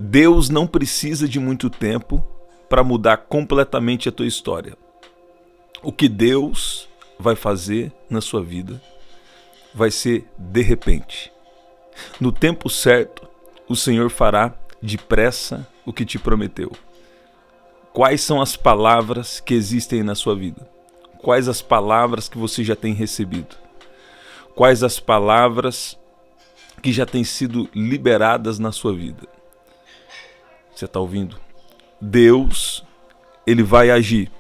Deus não precisa de muito tempo para mudar completamente a tua história. O que Deus vai fazer na sua vida vai ser de repente. No tempo certo, o Senhor fará depressa o que te prometeu. Quais são as palavras que existem na sua vida? Quais as palavras que você já tem recebido? Quais as palavras que já têm sido liberadas na sua vida? Você está ouvindo? Deus, Ele vai agir.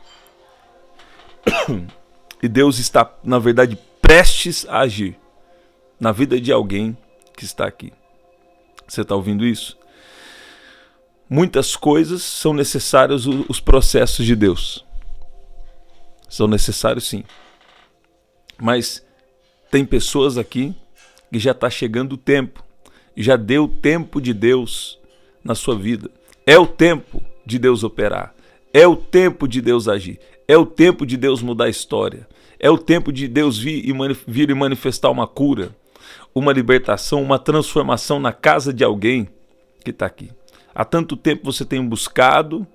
E Deus está, na verdade, prestes a agir na vida de alguém que está aqui. Você está ouvindo isso? Muitas coisas são necessárias, os processos de Deus. São necessários, sim. Mas tem pessoas aqui que já está chegando o tempo. Já deu o tempo de Deus na sua vida. É o tempo de Deus operar. É o tempo de Deus agir. É o tempo de Deus mudar a história. É o tempo de Deus vir e manifestar uma cura, uma libertação, uma transformação na casa de alguém que está aqui. Há tanto tempo você tem buscado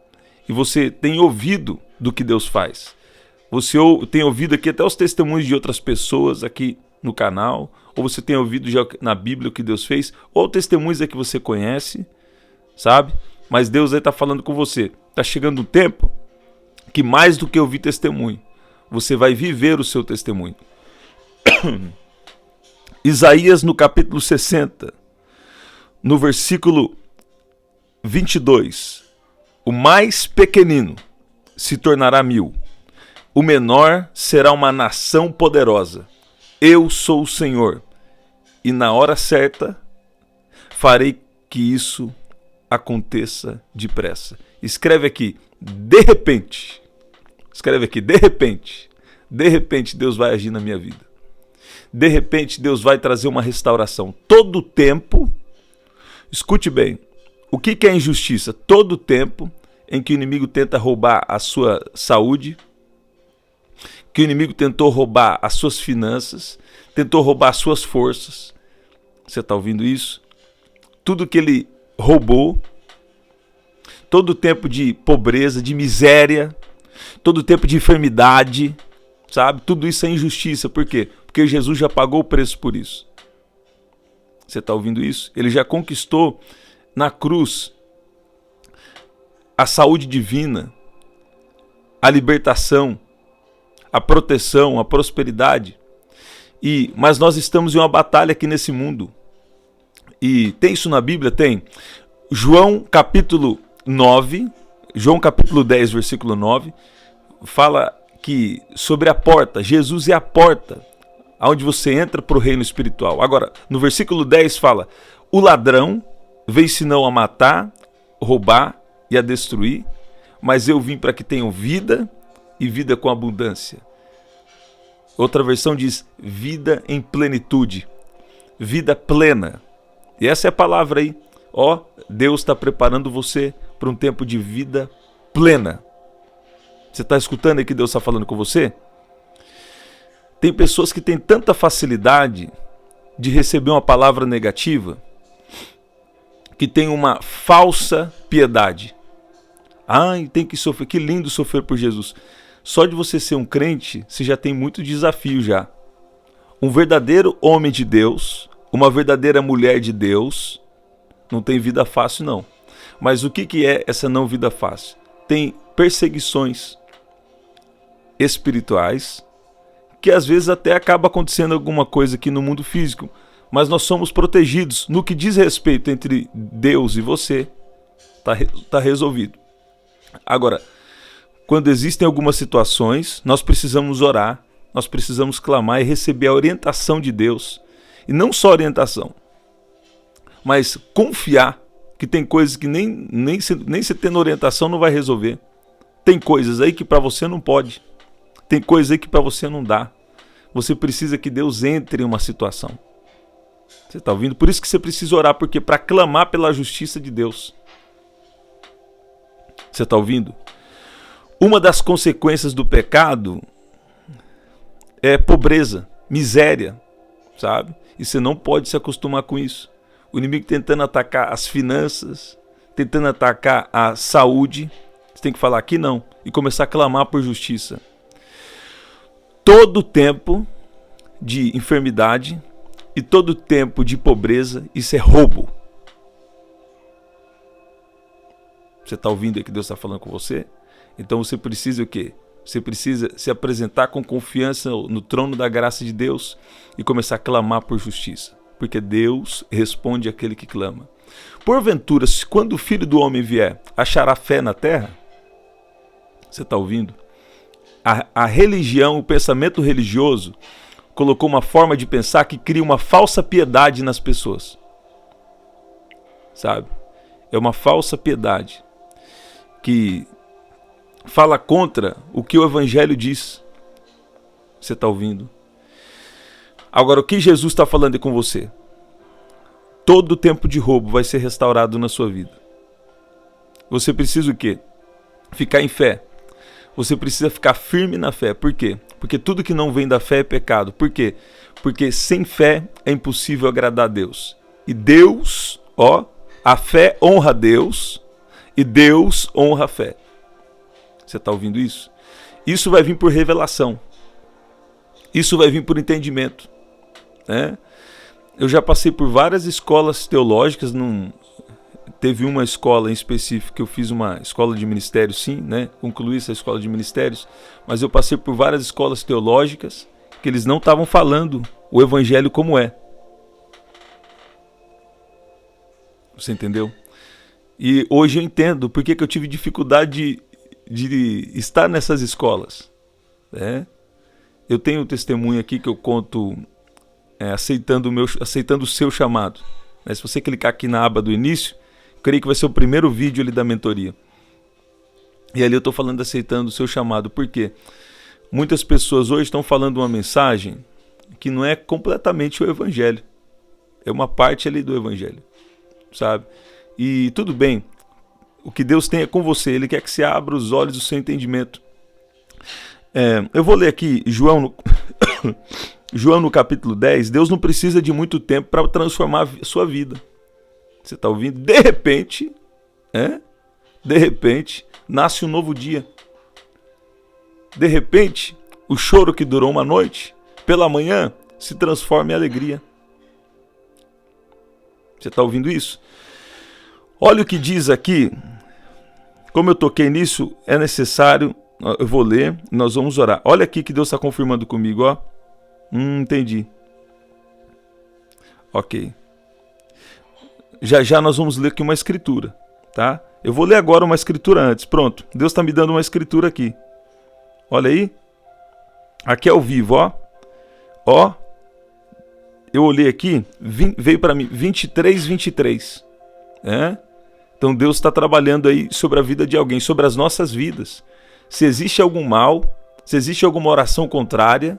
e você tem ouvido do que Deus faz. Você tem ouvido aqui até os testemunhos de outras pessoas aqui no canal, ou você tem ouvido já na Bíblia o que Deus fez, ou testemunhos que você conhece, sabe? Mas Deus aí está falando com você. Está chegando um tempo que mais do que ouvir testemunho, você vai viver o seu testemunho. Isaías no capítulo 60, no versículo 22. O mais pequenino se tornará 1000. O menor será uma nação poderosa. Eu sou o Senhor, e na hora certa farei que isso aconteça depressa. Escreve aqui, de repente. Escreve aqui, de repente. De repente Deus vai agir na minha vida. De repente Deus vai trazer uma restauração. Todo tempo, escute bem, o que é injustiça? Todo tempo em que o inimigo tenta roubar a sua saúde, que o inimigo tentou roubar as suas finanças, tentou roubar as suas forças. Você está ouvindo isso? Tudo que ele roubou, todo tempo de pobreza, de miséria, todo tempo de enfermidade, sabe? Tudo isso é injustiça. Por quê? Porque Jesus já pagou o preço por isso. Você está ouvindo isso? Ele já conquistou na cruz a saúde divina, a libertação, a proteção, a prosperidade. Mas nós estamos em uma batalha aqui nesse mundo. E tem isso na Bíblia? Tem. João capítulo 9, João capítulo 10, versículo 9, fala que sobre a porta, Jesus é a porta, onde você entra para o reino espiritual. Agora, no versículo 10 fala, o ladrão veio senão a matar, roubar e a destruir, mas eu vim para que tenham vida e vida com abundância. Outra versão diz vida em plenitude, vida plena. E essa é a palavra aí. Ó, Deus está preparando você para um tempo de vida plena. Você está escutando aí que Deus está falando com você? Tem pessoas que têm tanta facilidade de receber uma palavra negativa, que tem uma falsa piedade. Ai, tem que sofrer, que lindo sofrer por Jesus. Só de você ser um crente, você já tem muito desafio já. Um verdadeiro homem de Deus, uma verdadeira mulher de Deus, não tem vida fácil não. Mas o que é essa não vida fácil? Tem perseguições espirituais, que às vezes até acaba acontecendo alguma coisa aqui no mundo físico, mas nós somos protegidos. No que diz respeito entre Deus e você, tá resolvido. Agora, quando existem algumas situações, nós precisamos orar, nós precisamos clamar e receber a orientação de Deus. E não só orientação, mas confiar que tem coisas que nem se tendo orientação não vai resolver. Tem coisas aí que para você não pode. Tem coisas aí que para você não dá. Você precisa que Deus entre em uma situação. Você está ouvindo? Por isso que você precisa orar, porque para clamar pela justiça de Deus. Você está ouvindo? Uma das consequências do pecado é pobreza, miséria, sabe? E você não pode se acostumar com isso. O inimigo tentando atacar as finanças, tentando atacar a saúde. Você tem que falar aqui não e começar a clamar por justiça. Todo tempo de enfermidade e todo tempo de pobreza, isso é roubo. Você está ouvindo aí que Deus está falando com você? Então você precisa o quê? Você precisa se apresentar com confiança no trono da graça de Deus e começar a clamar por justiça. Porque Deus responde àquele que clama. Porventura, quando o Filho do Homem vier, achará fé na terra? Você está ouvindo? A religião, o pensamento religioso, colocou uma forma de pensar que cria uma falsa piedade nas pessoas. Sabe? É uma falsa piedade que fala contra o que o Evangelho diz. Você está ouvindo? Agora, o que Jesus está falando com você? Todo tempo de roubo vai ser restaurado na sua vida. Você precisa o quê? Ficar em fé. Você precisa ficar firme na fé. Por quê? Porque tudo que não vem da fé é pecado. Por quê? Porque sem fé é impossível agradar a Deus. E Deus, a fé honra a Deus e Deus honra a fé. Você está ouvindo isso? Isso vai vir por revelação. Isso vai vir por entendimento. Né? Eu já passei por várias escolas teológicas. Teve uma escola em específico que eu fiz uma escola de ministério, sim, né? Concluí essa escola de ministérios. Mas eu passei por várias escolas teológicas que eles não estavam falando o evangelho como é. Você entendeu? E hoje eu entendo por que eu tive dificuldade de estar nessas escolas. Né? Eu tenho um testemunho aqui que eu conto aceitando o seu chamado. Né? Se você clicar aqui na aba do início, creio que vai ser o primeiro vídeo ali da mentoria. E ali eu estou falando aceitando o seu chamado. Por quê? Muitas pessoas hoje estão falando uma mensagem que não é completamente o evangelho. É uma parte ali do evangelho. Sabe? E tudo bem. O que Deus tem é com você. Ele quer que você abra os olhos do seu entendimento. Eu vou ler aqui João no capítulo 10. Deus não precisa de muito tempo para transformar a sua vida. Você está ouvindo? De repente, nasce um novo dia. De repente, o choro que durou uma noite, pela manhã, se transforma em alegria. Você está ouvindo isso? Olha o que diz aqui. Como eu toquei nisso, é necessário. Eu vou ler, nós vamos orar. Olha aqui que Deus está confirmando comigo, ó. Entendi. Ok. Já nós vamos ler aqui uma escritura, tá? Eu vou ler agora uma escritura antes. Pronto. Deus está me dando uma escritura aqui. Olha aí. Aqui é ao vivo, ó. Ó. Eu olhei aqui, veio para mim 23. Então Deus está trabalhando aí sobre a vida de alguém, sobre as nossas vidas. Se existe algum mal, se existe alguma oração contrária,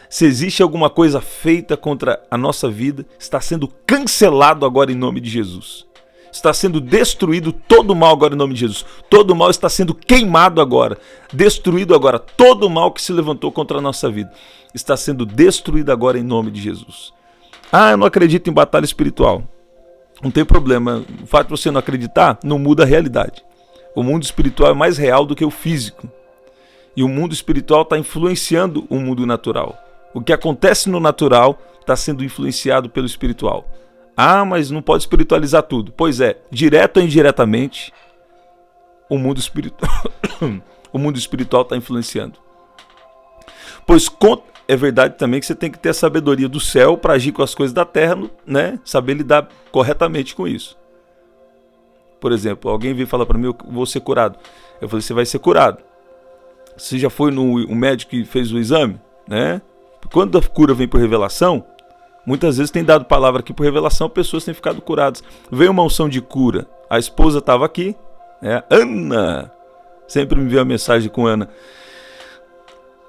se existe alguma coisa feita contra a nossa vida, está sendo cancelado agora em nome de Jesus. Está sendo destruído todo o mal agora em nome de Jesus. Todo o mal está sendo queimado agora, destruído agora. Todo o mal que se levantou contra a nossa vida está sendo destruído agora em nome de Jesus. Eu não acredito em batalha espiritual. Não tem problema. O fato de você não acreditar não muda a realidade. O mundo espiritual é mais real do que o físico. E o mundo espiritual está influenciando o mundo natural. O que acontece no natural está sendo influenciado pelo espiritual. Mas não pode espiritualizar tudo. Pois é, direto ou indiretamente, o mundo espiritual está influenciando. Pois é verdade também que você tem que ter a sabedoria do céu para agir com as coisas da terra, né? Saber lidar corretamente com isso. Por exemplo, alguém veio falar para mim, eu vou ser curado. Eu falei, você vai ser curado. Você já foi no médico que fez o exame, né? Quando a cura vem por revelação, muitas vezes tem dado palavra aqui por revelação, pessoas têm ficado curadas. Veio uma unção de cura, a esposa estava aqui, Ana, sempre me veio a mensagem com Ana.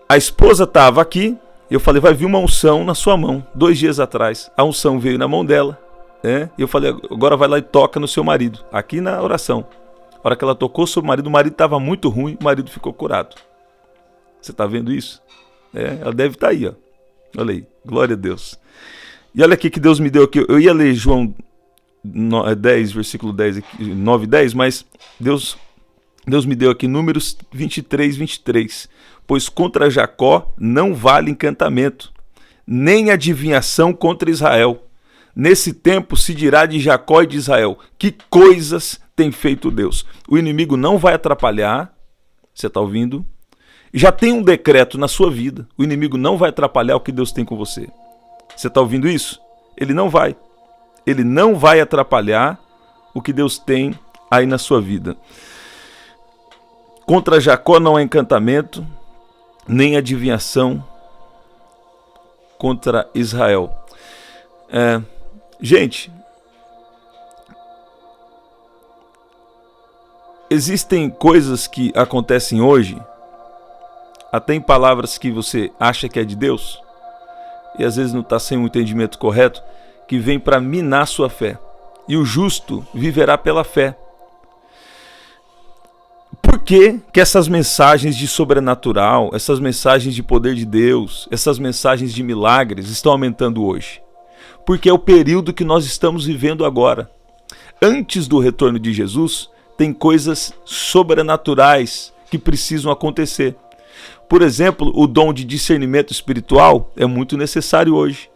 A esposa estava aqui, eu falei, vai vir uma unção na sua mão. 2 dias atrás, a unção veio na mão dela, e eu falei, agora vai lá e toca no seu marido, aqui na oração. A hora que ela tocou sobre o marido estava muito ruim, o marido ficou curado. Você está vendo isso? Ela deve estar aí, ó. Olha aí, glória a Deus. E olha aqui que Deus me deu aqui. Eu ia ler João 10, versículo 10, 9 e 10, mas Deus me deu aqui Números 23, 23. Pois contra Jacó não vale encantamento, nem adivinhação contra Israel. Nesse tempo se dirá de Jacó e de Israel: que coisas tem feito Deus. O inimigo não vai atrapalhar, você está ouvindo? Já tem um decreto na sua vida. O inimigo não vai atrapalhar o que Deus tem com você. Você está ouvindo isso? Ele não vai. Ele não vai atrapalhar o que Deus tem aí na sua vida. Contra Jacó não há encantamento, nem adivinhação contra Israel. Gente, existem coisas que acontecem hoje, até em palavras que você acha que é de Deus, e às vezes não está sem um entendimento correto, que vem para minar sua fé. E o justo viverá pela fé. Por que essas mensagens de sobrenatural, essas mensagens de poder de Deus, essas mensagens de milagres estão aumentando hoje? Porque é o período que nós estamos vivendo agora. Antes do retorno de Jesus, tem coisas sobrenaturais que precisam acontecer. Por exemplo, o dom de discernimento espiritual é muito necessário hoje.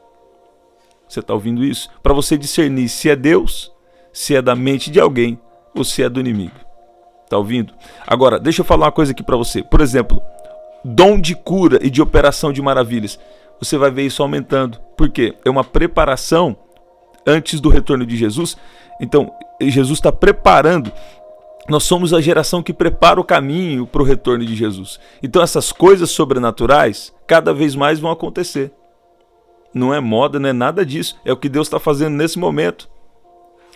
Você está ouvindo isso? Para você discernir se é Deus, se é da mente de alguém ou se é do inimigo. Está ouvindo? Agora, deixa eu falar uma coisa aqui para você. Por exemplo, dom de cura e de operação de maravilhas. Você vai ver isso aumentando. Por quê? É uma preparação antes do retorno de Jesus. Então, Jesus está preparando. Nós somos a geração que prepara o caminho para o retorno de Jesus. Então, essas coisas sobrenaturais cada vez mais vão acontecer. Não é moda, não é nada disso. É o que Deus está fazendo nesse momento.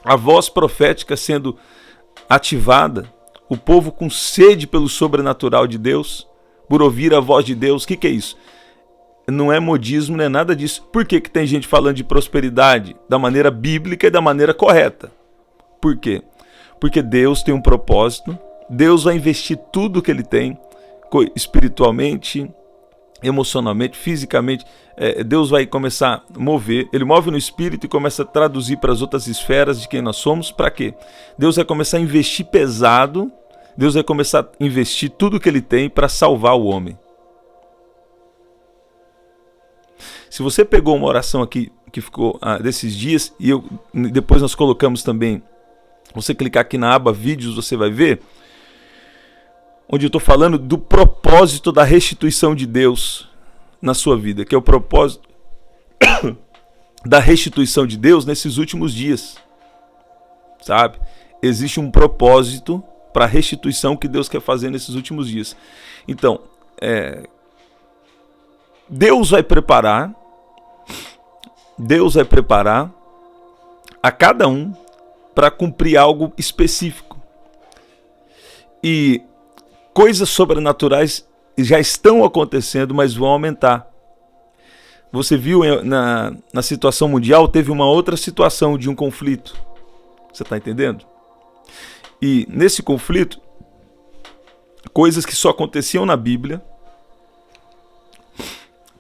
A voz profética sendo ativada. O povo com sede pelo sobrenatural de Deus, por ouvir a voz de Deus. O que é isso? Não é modismo, não é nada disso. Por que tem gente falando de prosperidade da maneira bíblica e da maneira correta? Por quê? Porque Deus tem um propósito. Deus vai investir tudo que Ele tem, espiritualmente, emocionalmente, fisicamente. Deus vai começar a mover. Ele move no espírito e começa a traduzir para as outras esferas de quem nós somos. Para quê? Deus vai começar a investir pesado. Deus vai começar a investir tudo que Ele tem para salvar o homem. Se você pegou uma oração aqui que ficou desses dias, e depois nós colocamos também, você clicar aqui na aba vídeos, você vai ver, onde eu estou falando do propósito da restituição de Deus na sua vida, que é o propósito da restituição de Deus nesses últimos dias, sabe? Existe um propósito para a restituição que Deus quer fazer nesses últimos dias. Então, Deus vai preparar a cada um para cumprir algo específico. E coisas sobrenaturais já estão acontecendo, mas vão aumentar. Você viu na situação mundial, teve uma outra situação de um conflito. Você está entendendo? E nesse conflito, coisas que só aconteciam na Bíblia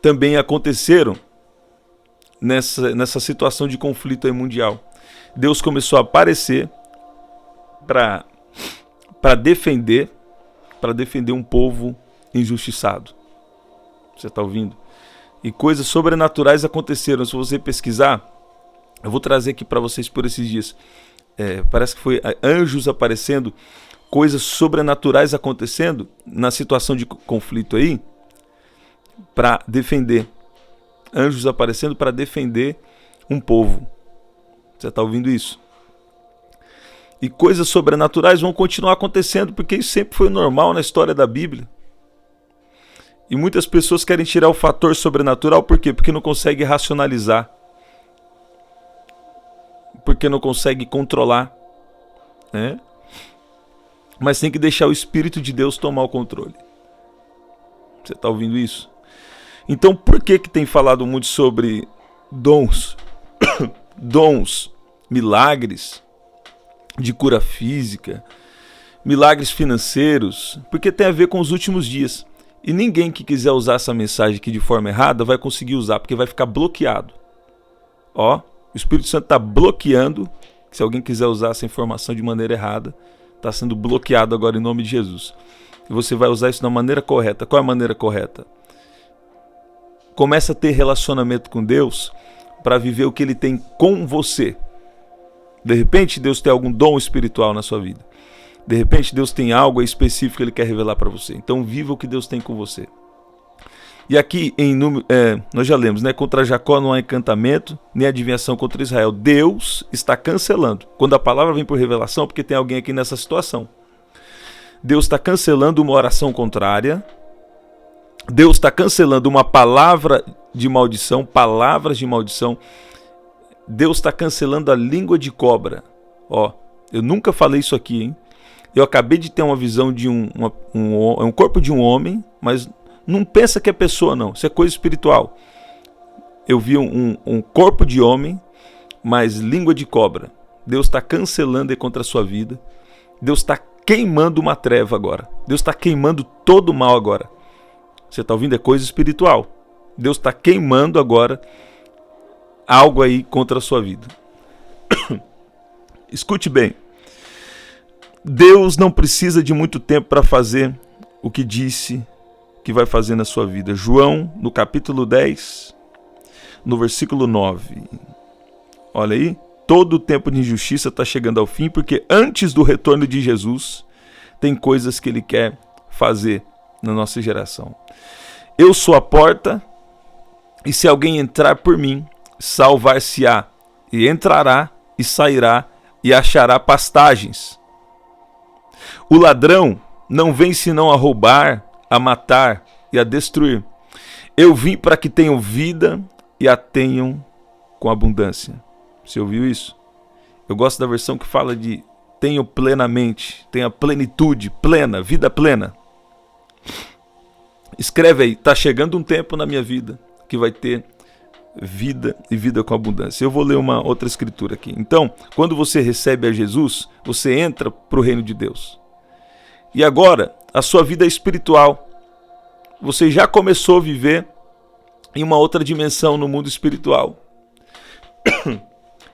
também aconteceram nessa situação de conflito aí mundial. Deus começou a aparecer para defender um povo injustiçado. Você está ouvindo? E coisas sobrenaturais aconteceram. Se você pesquisar, eu vou trazer aqui para vocês por esses dias. Parece que foi anjos aparecendo, coisas sobrenaturais acontecendo na situação de conflito aí, para defender. Anjos aparecendo para defender um povo. Você está ouvindo isso? E coisas sobrenaturais vão continuar acontecendo, porque isso sempre foi normal na história da Bíblia. E muitas pessoas querem tirar o fator sobrenatural, por quê? Porque não consegue racionalizar. Porque não consegue controlar. Né? Mas tem que deixar o Espírito de Deus tomar o controle. Você está ouvindo isso? Então, por que tem falado muito sobre dons, milagres de cura física, milagres financeiros? Porque tem a ver com os últimos dias. E ninguém que quiser usar essa mensagem aqui de forma errada vai conseguir usar, porque vai ficar bloqueado. O Espírito Santo está bloqueando Se alguém quiser usar essa informação de maneira errada, está sendo bloqueado agora em nome de Jesus. E você vai usar isso da maneira correta. Qual é a maneira correta? Começa a ter relacionamento com Deus para viver o que Ele tem com você. De repente Deus tem algum dom espiritual na sua vida. De repente Deus tem algo específico que Ele quer revelar para você. Então viva o que Deus tem com você. E aqui nós já lemos, né? Contra Jacó não há encantamento, nem adivinhação contra Israel. Deus está cancelando. Quando a palavra vem por revelação, porque tem alguém aqui nessa situação. Deus está cancelando uma oração contrária. Deus está cancelando uma palavra de maldição, palavras de maldição. Deus está cancelando a língua de cobra. Ó, eu nunca falei isso aqui, hein? Eu acabei de ter uma visão de um corpo de um homem, mas não pensa que é pessoa, não. Isso é coisa espiritual. Eu vi um corpo de homem, mas língua de cobra. Deus está cancelando contra a sua vida. Deus está queimando uma treva agora. Deus está queimando todo o mal agora. Você está ouvindo? É coisa espiritual. Deus está queimando agora algo aí contra a sua vida. Escute bem. Deus não precisa de muito tempo para fazer o que disse que vai fazer na sua vida. João, no capítulo 10, no versículo 9. Olha aí. Todo o tempo de injustiça está chegando ao fim, porque antes do retorno de Jesus, tem coisas que Ele quer fazer na nossa geração. Eu sou a porta, e se alguém entrar por mim, salvar-se-á, e entrará, e sairá, e achará pastagens. O ladrão não vem senão a roubar, a matar e a destruir. Eu vim para que tenham vida e a tenham com abundância. Você ouviu isso? Eu gosto da versão que fala de tenho plenamente, tenha plenitude, plena, vida plena. Escreve aí, está chegando um tempo na minha vida que vai ter vida e vida com abundância. Eu vou ler uma outra escritura aqui. Então, quando você recebe a Jesus, você entra para o reino de Deus. E agora, a sua vida é espiritual. Você já começou a viver em uma outra dimensão no mundo espiritual.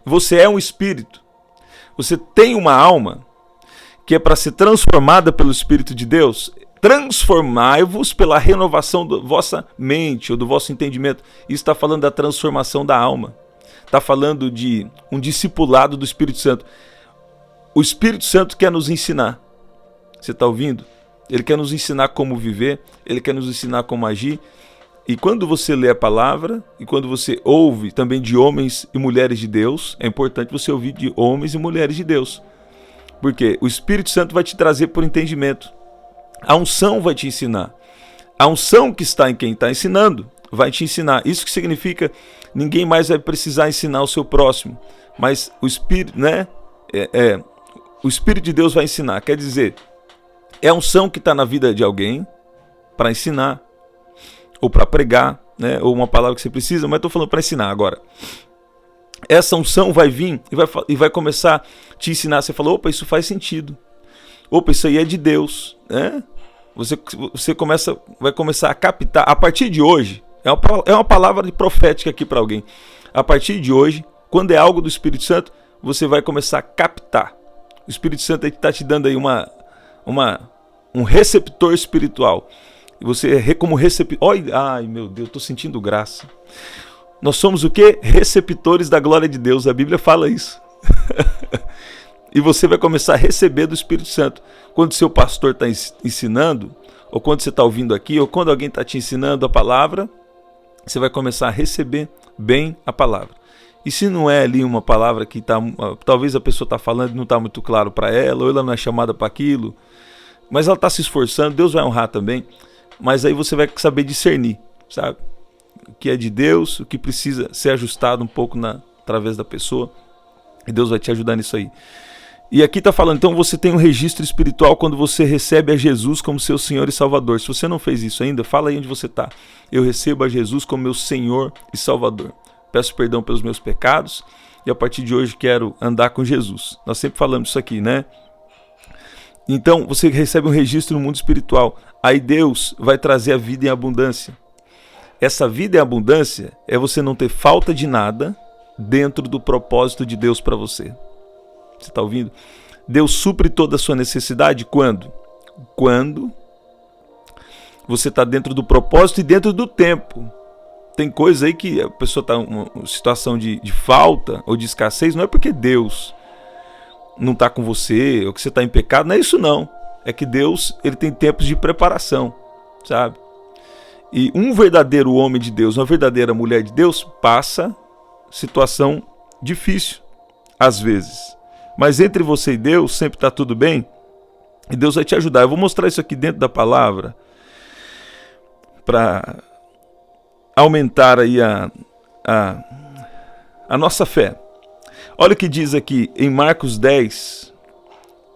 Você é um espírito. Você tem uma alma que é para ser transformada pelo Espírito de Deus. Transformai-vos pela renovação da vossa mente ou do vosso entendimento. Isso está falando da transformação da alma. Está falando de um discipulado do Espírito Santo. O Espírito Santo quer nos ensinar. Você está ouvindo? Ele quer nos ensinar como viver. Ele quer nos ensinar como agir. E quando você lê a palavra, e quando você ouve também de homens e mulheres de Deus, é importante você ouvir de homens e mulheres de Deus. Porque o Espírito Santo vai te trazer por entendimento. A unção vai te ensinar. A unção que está em quem está ensinando vai te ensinar. Isso que significa ninguém mais vai precisar ensinar o seu próximo. Mas o Espírito, né? O Espírito de Deus vai ensinar. Quer dizer, é a unção que está na vida de alguém para ensinar. Ou para pregar, né? Ou uma palavra que você precisa, mas estou falando para ensinar agora. Essa unção vai vir e vai começar a te ensinar. Você fala, opa, isso faz sentido. Opa, isso aí é de Deus, né? Você vai começar a captar. A partir de hoje, é uma palavra profética aqui para alguém. A partir de hoje, quando é algo do Espírito Santo, você vai começar a captar. O Espírito Santo está te dando aí um receptor espiritual. E você como receptor... Ai, meu Deus, estou sentindo graça. Nós somos o quê? Receptores da glória de Deus. A Bíblia fala isso. E você vai começar a receber do Espírito Santo. Quando o seu pastor está ensinando, ou quando você está ouvindo aqui, ou quando alguém está te ensinando a palavra, você vai começar a receber bem a palavra. E se não é ali uma palavra que talvez a pessoa está falando e não está muito claro para ela, ou ela não é chamada para aquilo, mas ela está se esforçando, Deus vai honrar também. Mas aí você vai saber discernir, sabe? O que é de Deus, o que precisa ser ajustado um pouco através da pessoa. E Deus vai te ajudar nisso aí. E aqui está falando, então você tem um registro espiritual quando você recebe a Jesus como seu Senhor e Salvador. Se você não fez isso ainda, fala aí onde você está. Eu recebo a Jesus como meu Senhor e Salvador. Peço perdão pelos meus pecados e a partir de hoje quero andar com Jesus. Nós sempre falamos isso aqui, né? Então você recebe um registro no mundo espiritual. Aí Deus vai trazer a vida em abundância. Essa vida em abundância é você não ter falta de nada dentro do propósito de Deus para você. Você está ouvindo? Deus supre toda a sua necessidade quando? Quando você está dentro do propósito e dentro do tempo. Tem coisa aí que a pessoa está em uma situação de falta ou de escassez, não é porque Deus não está com você ou que você está em pecado, não é isso não. É que Deus, ele tem tempos de preparação, sabe? E um verdadeiro homem de Deus, uma verdadeira mulher de Deus, passa situação difícil, às vezes. Mas entre você e Deus sempre está tudo bem, e Deus vai te ajudar. Eu vou mostrar isso aqui dentro da palavra, para aumentar aí a nossa fé. Olha o que diz aqui em Marcos 10,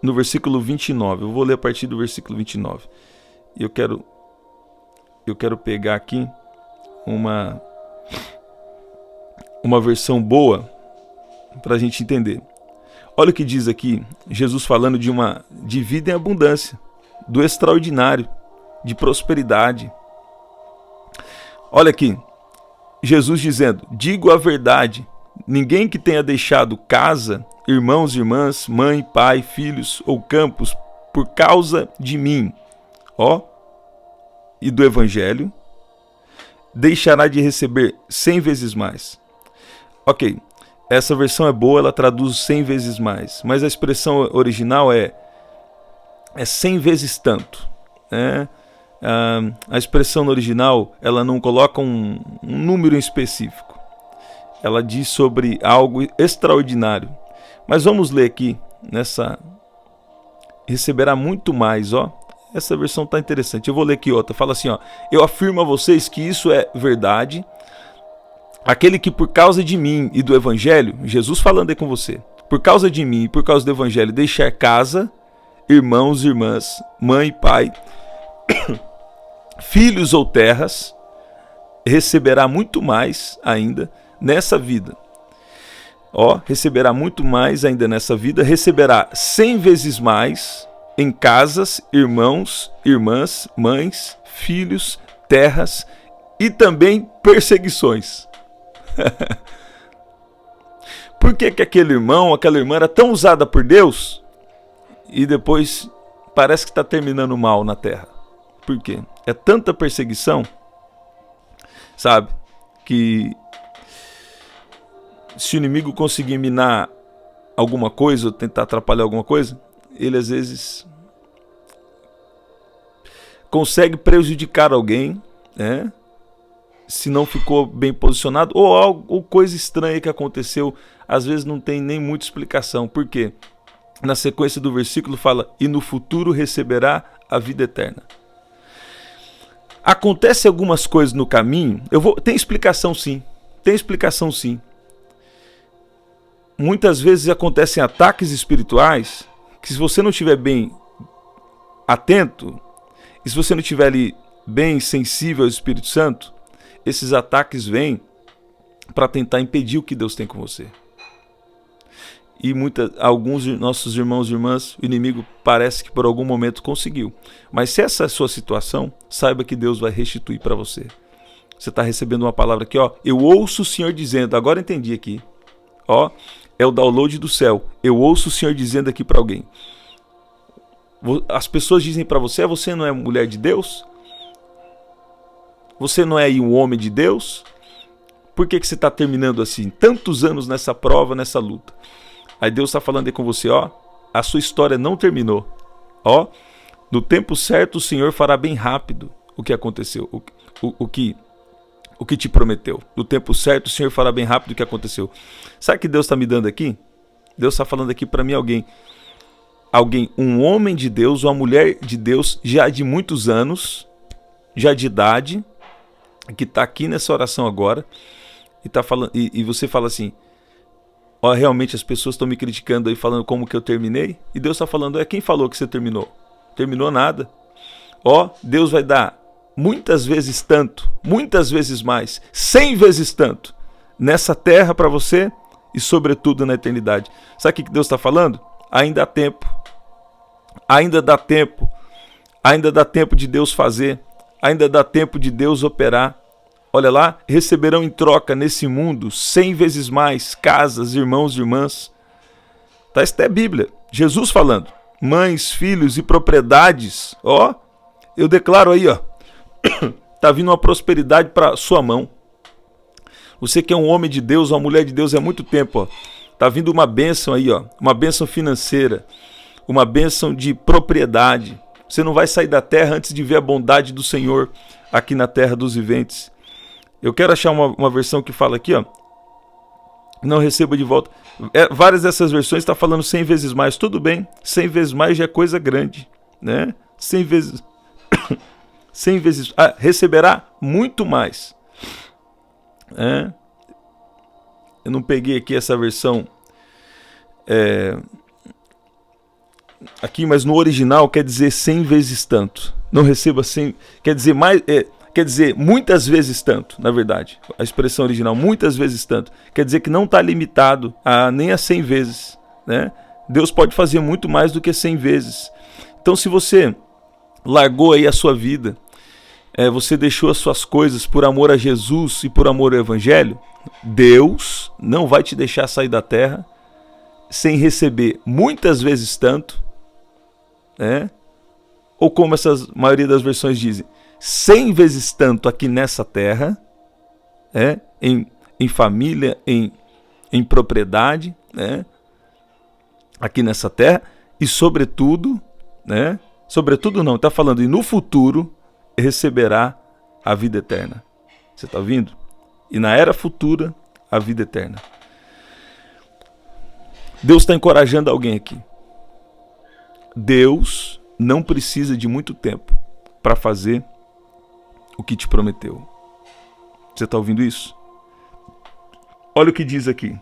no versículo 29. Eu vou ler a partir do versículo 29. E eu quero pegar aqui uma versão boa para a gente entender. Olha o que diz aqui, Jesus falando de vida em abundância, do extraordinário, de prosperidade. Olha aqui, Jesus dizendo: digo a verdade, ninguém que tenha deixado casa, irmãos, irmãs, mãe, pai, filhos ou campos por causa de mim, e do evangelho, deixará de receber 100 vezes mais. Ok, essa versão é boa, ela traduz 100 vezes mais, mas a expressão original é 100 vezes tanto, né? A expressão no original, ela não coloca um número em específico. Ela diz sobre algo extraordinário. Mas vamos ler aqui nessa... Receberá muito mais, Essa versão está interessante. Eu vou ler aqui outra. Fala assim, eu afirmo a vocês que isso é verdade. Aquele que por causa de mim e do evangelho, Jesus falando aí com você, por causa de mim e por causa do evangelho, deixar casa, irmãos, irmãs, mãe, pai, filhos ou terras, receberá muito mais ainda nessa vida. Receberá muito mais ainda nessa vida, receberá 100 vezes mais em casas, irmãos, irmãs, mães, filhos, terras e também perseguições. Por que aquele irmão, aquela irmã era tão usada por Deus e depois parece que está terminando mal na terra? Por quê? É tanta perseguição, sabe, que se o inimigo conseguir minar alguma coisa ou tentar atrapalhar alguma coisa, ele às vezes consegue prejudicar alguém, né? Se não ficou bem posicionado, ou coisa estranha que aconteceu, às vezes não tem nem muita explicação. Por quê? Na sequência do versículo fala: e no futuro receberá a vida eterna. Acontece algumas coisas no caminho, tem explicação sim, Muitas vezes acontecem ataques espirituais que, se você não estiver bem atento, e se você não estiver ali bem sensível ao Espírito Santo, esses ataques vêm para tentar impedir o que Deus tem com você. E alguns nossos irmãos e irmãs, o inimigo parece que por algum momento conseguiu. Mas se essa é a sua situação, saiba que Deus vai restituir para você. Você está recebendo uma palavra aqui, eu ouço o Senhor dizendo, agora entendi aqui, é o download do céu. Eu ouço o Senhor dizendo aqui para alguém. As pessoas dizem para você: você não é mulher de Deus? Você não é um homem de Deus? Por que você está terminando assim? Tantos anos nessa prova, nessa luta. Aí Deus está falando aí com você, a sua história não terminou. No tempo certo o Senhor fará bem rápido o que aconteceu, o que te prometeu. No tempo certo o Senhor fará bem rápido o que aconteceu. Sabe o que Deus está me dando aqui? Deus está falando aqui para mim alguém, um homem de Deus, uma mulher de Deus, já de muitos anos, já de idade, que está aqui nessa oração agora, e tá falando, e você fala assim: realmente as pessoas estão me criticando aí, falando como que eu terminei, e Deus está falando: quem falou que você terminou? Terminou nada. Deus vai dar muitas vezes tanto, muitas vezes mais, 100 vezes tanto, nessa terra para você, e sobretudo na eternidade. Sabe o que Deus está falando? Ainda há tempo. Ainda dá tempo. Ainda dá tempo de Deus fazer. Ainda dá tempo de Deus operar. Olha lá, receberão em troca nesse mundo 100 vezes mais casas, irmãos e irmãs. Tá, isso é Bíblia. Jesus falando. Mães, filhos e propriedades. Ó, eu declaro aí, ó. Tá vindo uma prosperidade para sua mão. Você que é um homem de Deus, uma mulher de Deus há muito tempo, ó. Tá vindo uma bênção aí, ó. Uma bênção financeira. Uma bênção de propriedade. Você não vai sair da terra antes de ver a bondade do Senhor aqui na terra dos viventes. Eu quero achar uma versão que fala aqui, ó. Não receba de volta. Várias dessas versões estão falando 100 vezes mais. Tudo bem, 100 vezes mais já é coisa grande, né? 100 vezes... 100 vezes... receberá muito mais. Eu não peguei aqui essa versão... aqui, mas no original quer dizer 100 vezes tanto. Não receba 100... Quer dizer mais... Quer dizer, muitas vezes tanto, na verdade. A expressão original, muitas vezes tanto. Quer dizer que não está limitado nem a 100 vezes. Né? Deus pode fazer muito mais do que 100 vezes. Então, se você largou aí a sua vida, você deixou as suas coisas por amor a Jesus e por amor ao Evangelho, Deus não vai te deixar sair da terra sem receber muitas vezes tanto, né? Ou como essa maioria das versões dizem, 100 vezes tanto aqui nessa terra, em família, em propriedade, né? Aqui nessa terra, e sobretudo, né? Sobretudo não, está falando, e no futuro receberá a vida eterna. Você está ouvindo? E na era futura, a vida eterna. Deus está encorajando alguém aqui. Deus não precisa de muito tempo para fazer o que te prometeu. Você está ouvindo isso? Olha o que diz aqui.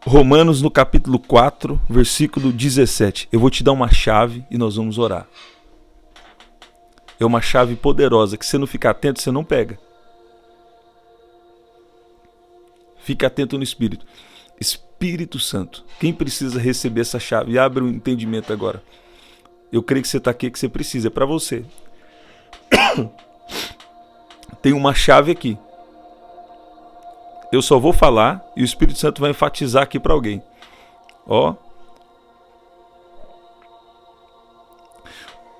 Romanos no capítulo 4, versículo 17. Eu vou te dar uma chave e nós vamos orar. É uma chave poderosa que se você não ficar atento, você não pega. Fica atento no Espírito. Espírito Santo, quem precisa receber essa chave? Abre o entendimento agora. Eu creio que você está aqui, que você precisa, é para você. Tem uma chave aqui. Eu só vou falar e o Espírito Santo vai enfatizar aqui para alguém. Ó.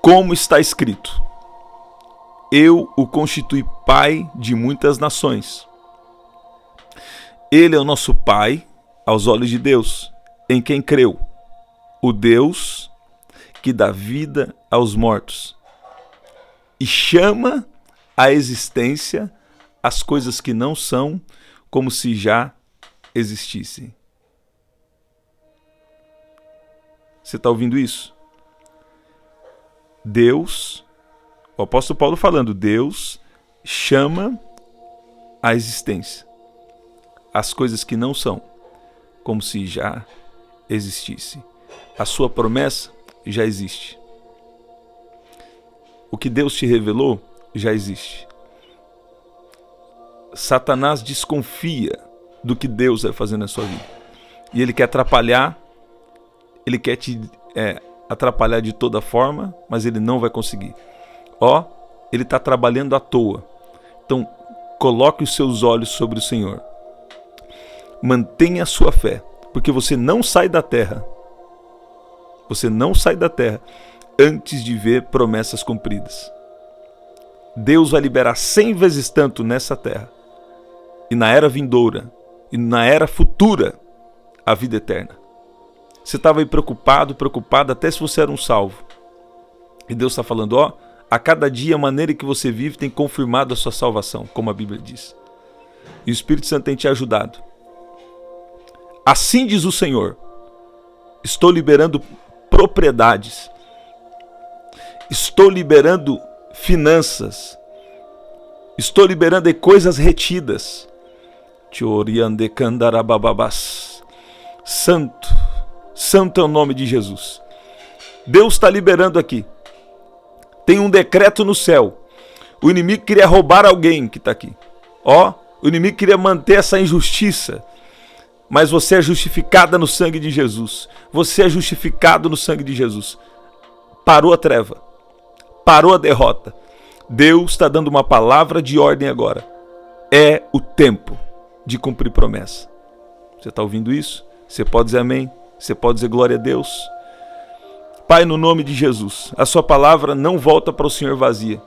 Como está escrito: eu o constituí pai de muitas nações. Ele é o nosso pai aos olhos de Deus, em quem creu, o Deus que dá vida aos mortos e chama à existência as coisas que não são, como se já existissem. Você está ouvindo isso? Deus, o apóstolo Paulo falando, Deus chama à existência as coisas que não são, como se já existisse. A sua promessa já existe. O que Deus te revelou já existe. Satanás desconfia do que Deus vai fazer na sua vida. E ele quer atrapalhar, ele quer te atrapalhar de toda forma, mas ele não vai conseguir. Ele está trabalhando à toa. Então, coloque os seus olhos sobre o Senhor. Mantenha a sua fé, porque você não sai da terra. Você não sai da terra antes de ver promessas cumpridas. Deus vai liberar 100 vezes tanto nessa terra. E na era vindoura, e na era futura, a vida eterna. Você estava aí preocupado, até se você era um salvo. E Deus está falando, a cada dia a maneira que você vive tem confirmado a sua salvação, como a Bíblia diz. E o Espírito Santo tem te ajudado. Assim diz o Senhor, estou liberando propriedades, estou liberando finanças, estou liberando coisas retidas. Santo, santo é o nome de Jesus. Deus está liberando aqui. Tem um decreto no céu. O inimigo queria roubar alguém que está aqui. O inimigo queria manter essa injustiça. Mas você é justificada no sangue de Jesus. Você é justificado no sangue de Jesus. Parou a treva. Parou a derrota. Deus está dando uma palavra de ordem agora. É o tempo de cumprir promessa. Você está ouvindo isso? Você pode dizer amém? Você pode dizer glória a Deus? Pai, no nome de Jesus, a sua palavra não volta para o Senhor vazia,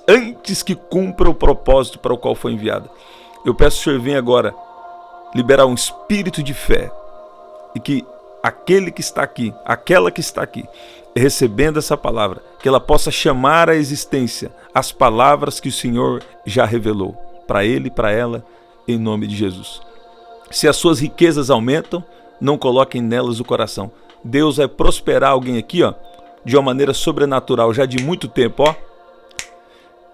antes que cumpra o propósito para o qual foi enviada. Eu peço que o Senhor venha agora liberar um espírito de fé, e que aquele que está aqui, aquela que está aqui, recebendo essa palavra, que ela possa chamar à existência as palavras que o Senhor já revelou para ele e para ela, em nome de Jesus. Se as suas riquezas aumentam, não coloquem nelas o coração. Deus vai prosperar alguém aqui, ó, de uma maneira sobrenatural, já de muito tempo, ó.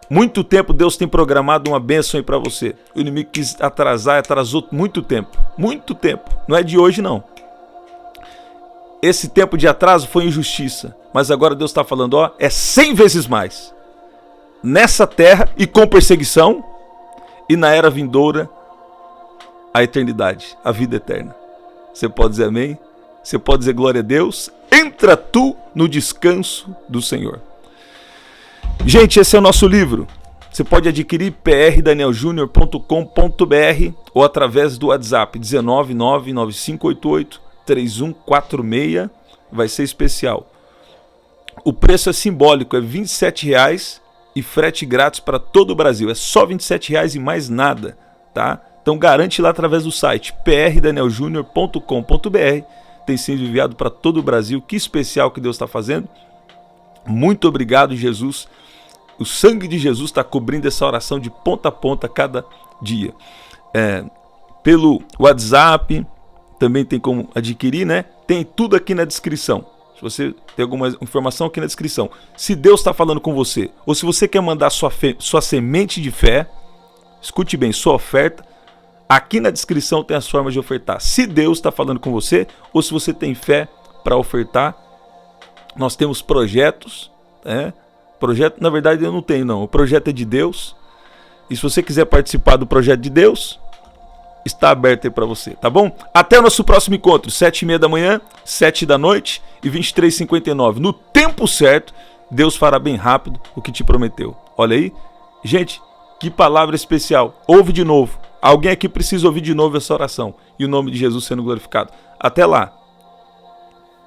Muito tempo Deus tem programado uma bênção aí para você. O inimigo quis atrasar, atrasou muito tempo. Muito tempo. Não é de hoje, não. Esse tempo de atraso foi injustiça. Mas agora Deus está falando, ó, é 100 vezes mais. Nessa terra e com perseguição. E na era vindoura, a eternidade, a vida eterna. Você pode dizer amém? Você pode dizer glória a Deus? Entra tu no descanso do Senhor. Gente, esse é o nosso livro. Você pode adquirir prdanieljunior.com.br ou através do WhatsApp 19995883146. Vai ser especial. O preço é simbólico, é R$ 27,00 e frete grátis para todo o Brasil. É só R$ 27,00 e mais nada, tá? Então garante lá através do site prdanieljunior.com.br. Tem sido enviado para todo o Brasil. Que especial que Deus está fazendo. Muito obrigado, Jesus. O sangue de Jesus está cobrindo essa oração de ponta a ponta cada dia. Pelo WhatsApp, também tem como adquirir, né? Tem tudo aqui na descrição. Se você tem alguma informação aqui na descrição. Se Deus está falando com você, ou se você quer mandar sua semente de fé, escute bem, sua oferta, aqui na descrição tem as formas de ofertar. Se Deus está falando com você, ou se você tem fé para ofertar, nós temos projetos, né? Projeto, na verdade, eu não tenho, não. O projeto é de Deus. E se você quiser participar do projeto de Deus, está aberto aí para você, tá bom? Até o nosso próximo encontro, 7h30 da manhã, 7 da noite e 23h59. No tempo certo, Deus fará bem rápido o que te prometeu. Olha aí. Gente, que palavra especial. Ouve de novo. Alguém aqui precisa ouvir de novo essa oração. E o nome de Jesus sendo glorificado. Até lá.